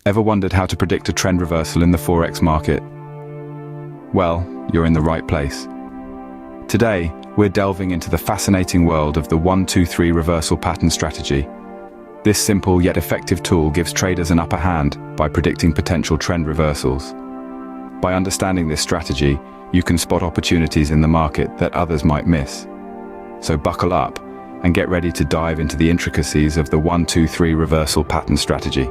Ever wondered how to predict a trend reversal in the Forex market? Well, you're in the right place. Today, we're delving into the fascinating world of the 1-2-3 reversal pattern strategy. This simple yet effective tool gives traders an upper hand by predicting potential trend reversals. By understanding this strategy, you can spot opportunities in the market that others might miss. So buckle up and get ready to dive into the intricacies of the 1-2-3 reversal pattern strategy.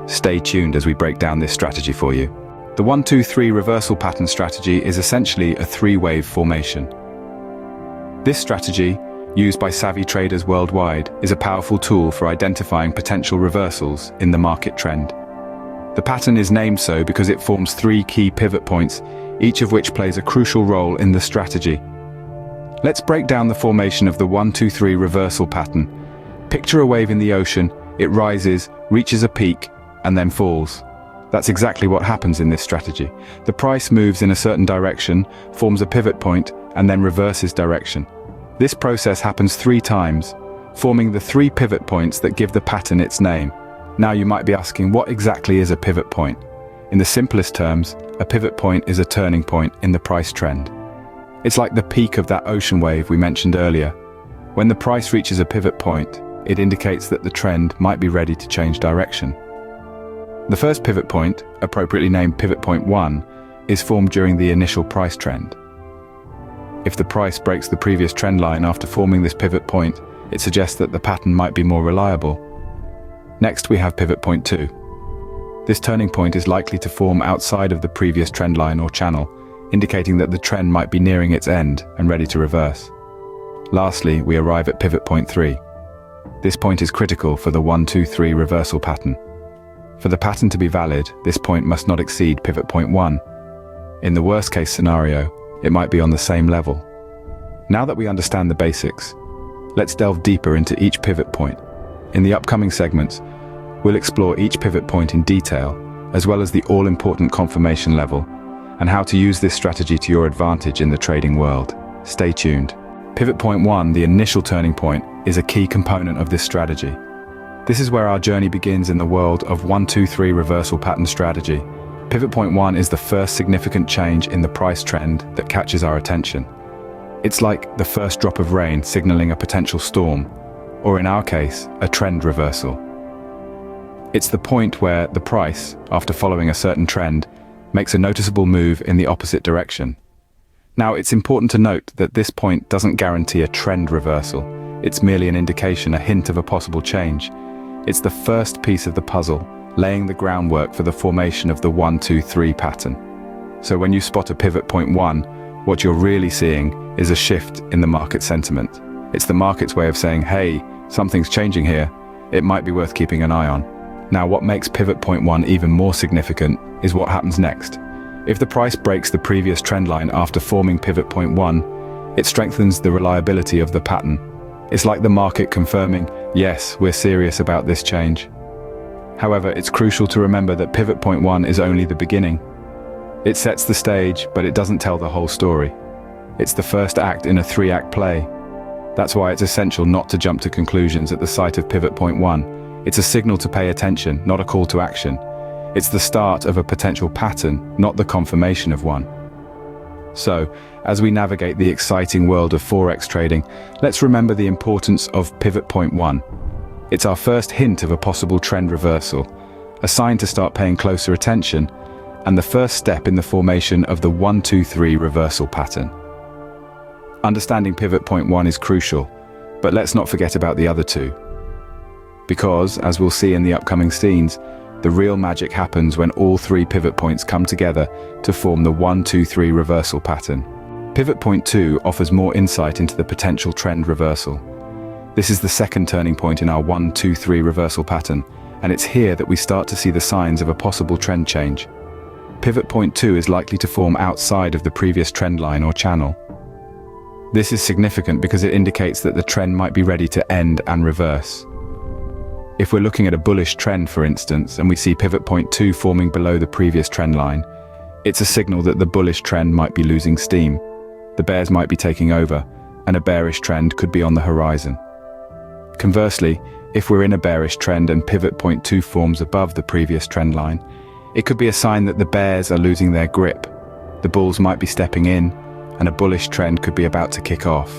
Stay tuned as we break down this strategy for you. The 1-2-3 reversal pattern strategy is essentially a three-wave formation. This strategy, used by savvy traders worldwide, is a powerful tool for identifying potential reversals in the market trend. The pattern is named so because it forms three key pivot points, each of which plays a crucial role in the strategy. Let's break down the formation of the 1-2-3 reversal pattern. Picture a wave in the ocean. It rises, reaches a peak, and then falls. That's exactly what happens in this strategy. The price moves in a certain direction, forms a pivot point, and then reverses direction. This process happens 3 times, forming the 3 pivot points that give the pattern its name. Now you might be asking, what exactly is a pivot point? In the simplest terms, a pivot point is a turning point in the price trend. It's like the peak of that ocean wave we mentioned earlier. When the price reaches a pivot point, it indicates that the trend might be ready to change direction. The first pivot point, appropriately named pivot point 1, is formed during the initial price trend. If the price breaks the previous trend line after forming this pivot point, it suggests that the pattern might be more reliable. Next, we have pivot point 2. This turning point is likely to form outside of the previous trend line or channel, indicating that the trend might be nearing its end and ready to reverse. Lastly, we arrive at pivot point 3. This point is critical for the 1-2-3 reversal pattern. For the pattern to be valid, this point must not exceed pivot point 1. In the worst-case scenario, it might be on the same level. Now that we understand the basics, let's delve deeper into each pivot point. In the upcoming segments, we'll explore each pivot point in detail, as well as the all-important confirmation level, and how to use this strategy to your advantage in the trading world. Stay tuned. Pivot point 1, the initial turning point, is a key component of this strategy. This is where our journey begins in the world of 1-2-3 reversal pattern strategy. Pivot point 1 is the first significant change in the price trend that catches our attention. It's like the first drop of rain signaling a potential storm, or in our case, a trend reversal. It's the point where the price, after following a certain trend, makes a noticeable move in the opposite direction. Now, it's important to note that this point doesn't guarantee a trend reversal. It's merely an indication, a hint of a possible change. It's the first piece of the puzzle, laying the groundwork for the formation of the 1-2-3 pattern. So when you spot a pivot point 1, what you're really seeing is a shift in the market sentiment. It's the market's way of saying, hey, something's changing here. It might be worth keeping an eye on. Now, what makes pivot point 1 even more significant is what happens next. If the price breaks the previous trend line after forming pivot point 1, it strengthens the reliability of the pattern. It's like the market confirming, yes, we're serious about this change. However, it's crucial to remember that pivot point 1 is only the beginning. It sets the stage, but it doesn't tell the whole story. It's the first act in a 3-act play. That's why it's essential not to jump to conclusions at the sight of pivot point 1. It's a signal to pay attention, not a call to action. It's the start of a potential pattern, not the confirmation of one. So, as we navigate the exciting world of Forex trading, let's remember the importance of pivot point 1. It's our first hint of a possible trend reversal, a sign to start paying closer attention, and the first step in the formation of the 1-2-3 reversal pattern. Understanding pivot point 1 is crucial, but let's not forget about the other 2. Because, as we'll see in the upcoming scenes, the real magic happens when all 3 pivot points come together to form the 1-2-3 reversal pattern. Pivot point 2 offers more insight into the potential trend reversal. This is the second turning point in our 1-2-3 reversal pattern, and it's here that we start to see the signs of a possible trend change. Pivot point 2 is likely to form outside of the previous trend line or channel. This is significant because it indicates that the trend might be ready to end and reverse. If we're looking at a bullish trend, for instance, and we see pivot point 2 forming below the previous trend line, it's a signal that the bullish trend might be losing steam. The bears might be taking over, and a bearish trend could be on the horizon. Conversely, If we're in a bearish trend and pivot point 2 forms above the previous trend line, it could be a sign that the bears are losing their grip. The bulls might be stepping in, and a bullish trend could be about to kick off.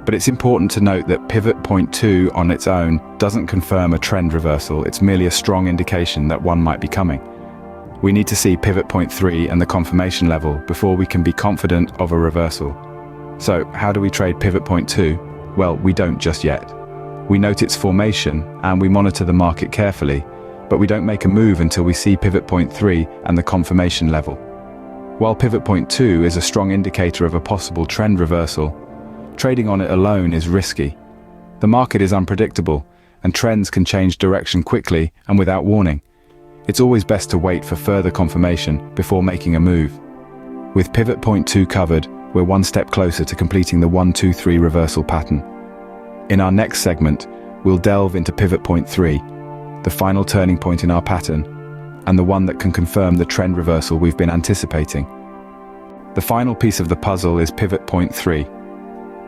But it's important to note that pivot point 2 on its own doesn't confirm a trend reversal. It's merely a strong indication that one might be coming. We need to see pivot point 3 and the confirmation level before we can be confident of a reversal. So, how do we trade pivot point 2? Well, we don't just yet. We note its formation and we monitor the market carefully, but we don't make a move until we see pivot point 3 and the confirmation level. While pivot point 2 is a strong indicator of a possible trend reversal, trading on it alone is risky. The market is unpredictable, and trends can change direction quickly and without warning. It's always best to wait for further confirmation before making a move. With pivot point 2 covered, we're one step closer to completing the 1-2-3 reversal pattern. In our next segment, we'll delve into pivot point 3, the final turning point in our pattern, and the one that can confirm the trend reversal we've been anticipating. The final piece of the puzzle is pivot point 3.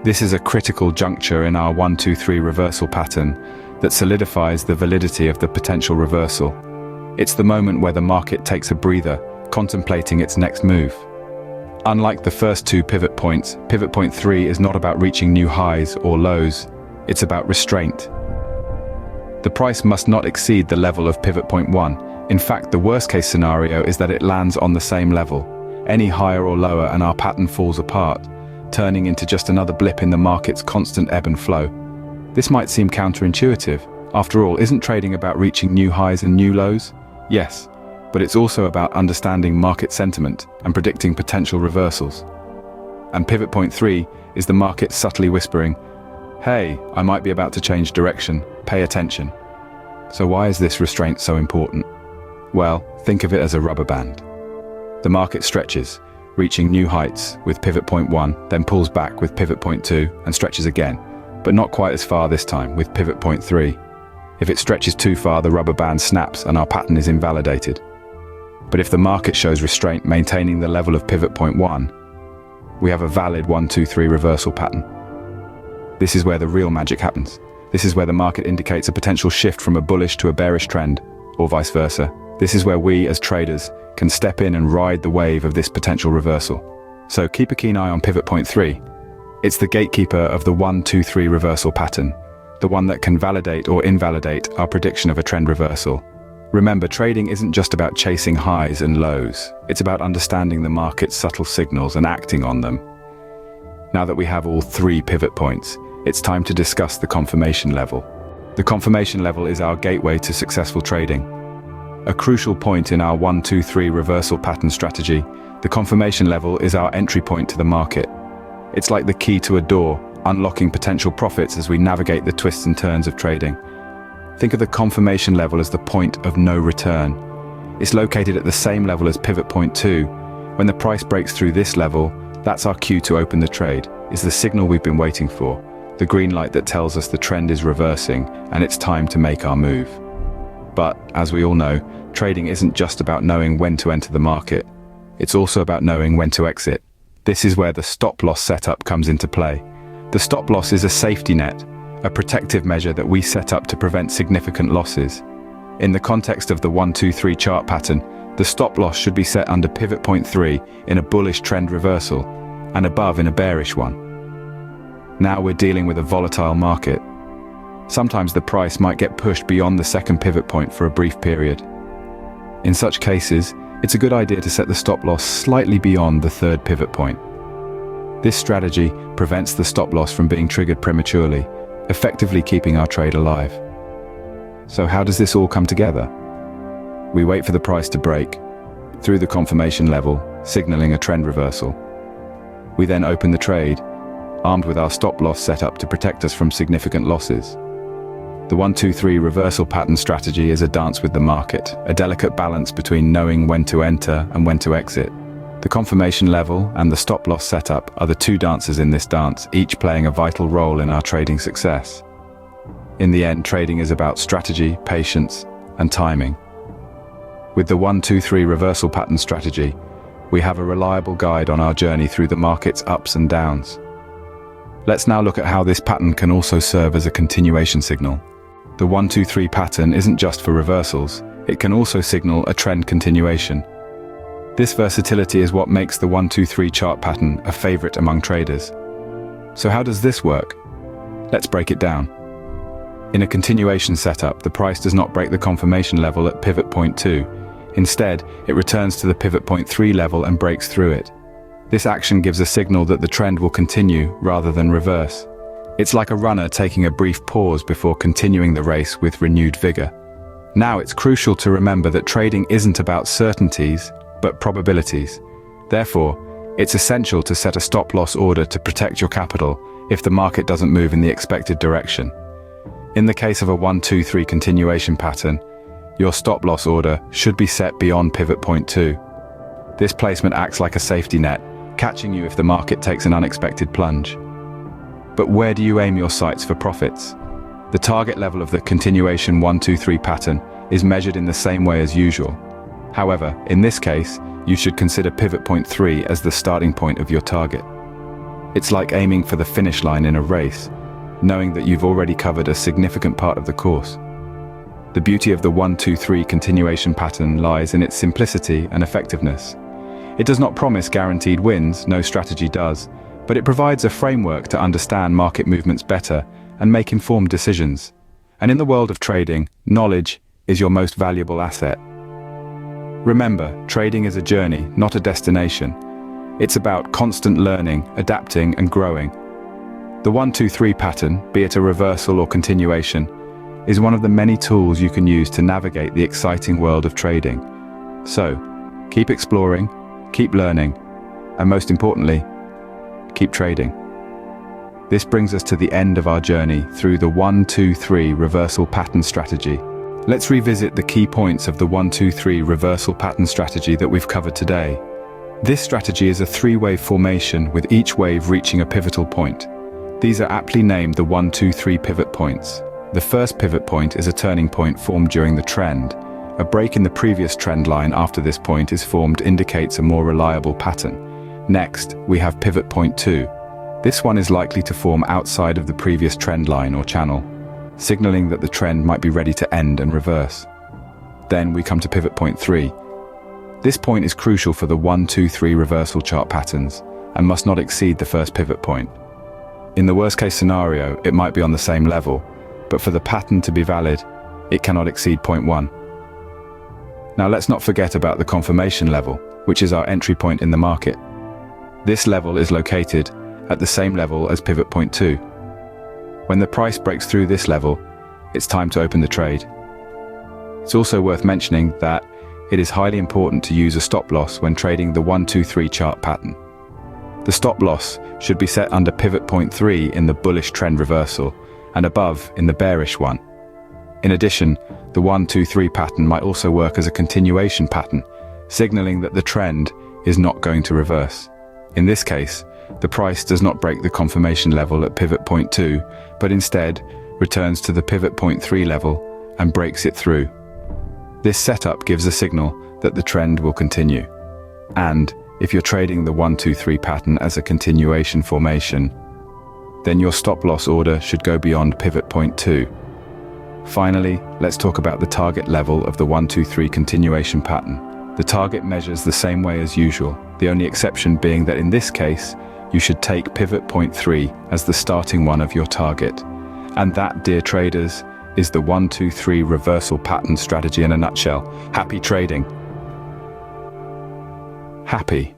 This is a critical juncture in our 1-2-3 reversal pattern that solidifies the validity of the potential reversal. It's the moment where the market takes a breather, contemplating its next move. Unlike the first two pivot points, pivot point 3 is not about reaching new highs or lows. It's about restraint. The price must not exceed the level of pivot point 1. In fact, the worst-case scenario is that it lands on the same level. Any higher or lower and our pattern falls apart, turning into just another blip in the market's constant ebb and flow. This might seem counterintuitive. After all, isn't trading about reaching new highs and new lows? Yes, but it's also about understanding market sentiment and predicting potential reversals. And pivot point 3 is the market subtly whispering, "Hey, I might be about to change direction, pay attention." So why is this restraint so important? Well, think of it as a rubber band. The market stretches, reaching new heights with pivot point 1, then pulls back with pivot point 2 and stretches again, but not quite as far this time with pivot point 3. If it stretches too far, the rubber band snaps and our pattern is invalidated. But if the market shows restraint, maintaining the level of pivot point 1, we have a valid 1-2-3 reversal pattern. This is where the real magic happens. This is where the market indicates a potential shift from a bullish to a bearish trend, or vice versa. This is where we, as traders, can step in and ride the wave of this potential reversal. So keep a keen eye on pivot point 3. It's the gatekeeper of the 1-2-3 reversal pattern, the one that can validate or invalidate our prediction of a trend reversal. Remember, trading isn't just about chasing highs and lows. It's about understanding the market's subtle signals and acting on them. Now that we have all three pivot points, it's time to discuss the confirmation level. The confirmation level is our gateway to successful trading. A crucial point in our 1-2-3 reversal pattern strategy, the confirmation level is our entry point to the market. It's like the key to a door, unlocking potential profits as we navigate the twists and turns of trading. Think of the confirmation level as the point of no return. It's located at the same level as pivot point 2. When the price breaks through this level, that's our cue to open the trade. It's the signal we've been waiting for, the green light that tells us the trend is reversing and it's time to make our move. But, as we all know, trading isn't just about knowing when to enter the market. It's also about knowing when to exit. This is where the stop loss setup comes into play. The stop loss is a safety net, a protective measure that we set up to prevent significant losses. In the context of the 1-2-3 chart pattern, the stop loss should be set under pivot point 3 in a bullish trend reversal, and above in a bearish one. Now we're dealing with a volatile market. Sometimes the price might get pushed beyond the second pivot point for a brief period. In such cases, it's a good idea to set the stop loss slightly beyond the third pivot point. This strategy prevents the stop loss from being triggered prematurely, effectively keeping our trade alive. So how does this all come together? We wait for the price to break through the confirmation level, signaling a trend reversal. We then open the trade, armed with our stop loss set up to protect us from significant losses. The 1-2-3 reversal pattern strategy is a dance with the market, a delicate balance between knowing when to enter and when to exit. The confirmation level and the stop loss setup are the two dancers in this dance, each playing a vital role in our trading success. In the end, trading is about strategy, patience, and timing. With the 1-2-3 reversal pattern strategy, we have a reliable guide on our journey through the market's ups and downs. Let's now look at how this pattern can also serve as a continuation signal. The 1-2-3 pattern isn't just for reversals, it can also signal a trend continuation. This versatility is what makes the 1-2-3 chart pattern a favorite among traders. So how does this work? Let's break it down. In a continuation setup, the price does not break the confirmation level at pivot point 2. Instead, it returns to the pivot point 3 level and breaks through it. This action gives a signal that the trend will continue rather than reverse. It's like a runner taking a brief pause before continuing the race with renewed vigor. Now it's crucial to remember that trading isn't about certainties, but probabilities. Therefore, it's essential to set a stop-loss order to protect your capital if the market doesn't move in the expected direction. In the case of a 1-2-3 continuation pattern, your stop-loss order should be set beyond pivot point 2. This placement acts like a safety net, catching you if the market takes an unexpected plunge. But where do you aim your sights for profits? The target level of the continuation 1-2-3 pattern is measured in the same way as usual. However, in this case, you should consider pivot point 3 as the starting point of your target. It's like aiming for the finish line in a race, knowing that you've already covered a significant part of the course. The beauty of the 1-2-3 continuation pattern lies in its simplicity and effectiveness. It does not promise guaranteed wins, no strategy does, but it provides a framework to understand market movements better and make informed decisions. And in the world of trading, knowledge is your most valuable asset. Remember, trading is a journey, not a destination. It's about constant learning, adapting, and growing. The 1-2-3 pattern, be it a reversal or continuation, is one of the many tools you can use to navigate the exciting world of trading. So, keep exploring, keep learning, and most importantly, keep trading. This brings us to the end of our journey through the 1-2-3 reversal pattern strategy. Let's revisit the key points of the 1-2-3 reversal pattern strategy that we've covered today. This strategy is a three-wave formation with each wave reaching a pivotal point. These are aptly named the 1-2-3 pivot points. The first pivot point is a turning point formed during the trend. A break in the previous trend line after this point is formed indicates a more reliable pattern. Next, we have pivot point 2. This one is likely to form outside of the previous trend line or channel, signaling that the trend might be ready to end and reverse. Then we come to pivot point 3. This point is crucial for the 1-2-3 reversal chart patterns and must not exceed the first pivot point. In the worst case scenario, it might be on the same level, but for the pattern to be valid, it cannot exceed point 1. Now let's not forget about the confirmation level, which is our entry point in the market. This level is located at the same level as pivot point 2. When the price breaks through this level, it's time to open the trade. It's also worth mentioning that it is highly important to use a stop loss when trading the 1-2-3 chart pattern. The stop loss should be set under pivot point 3 in the bullish trend reversal and above in the bearish one. In addition, the 1-2-3 pattern might also work as a continuation pattern, signaling that the trend is not going to reverse. In this case, the price does not break the confirmation level at pivot point 2, but instead returns to the pivot point 3 level and breaks it through. This setup gives a signal that the trend will continue. And if you're trading the 1-2-3 pattern as a continuation formation, then your stop-loss order should go beyond pivot point 2. Finally, let's talk about the target level of the 1-2-3 continuation pattern. The target measures the same way as usual, the only exception being that in this case, you should take pivot point 3 as the starting one of your target. And that, dear traders, is the 1-2-3 reversal pattern strategy in a nutshell. Happy trading. Happy.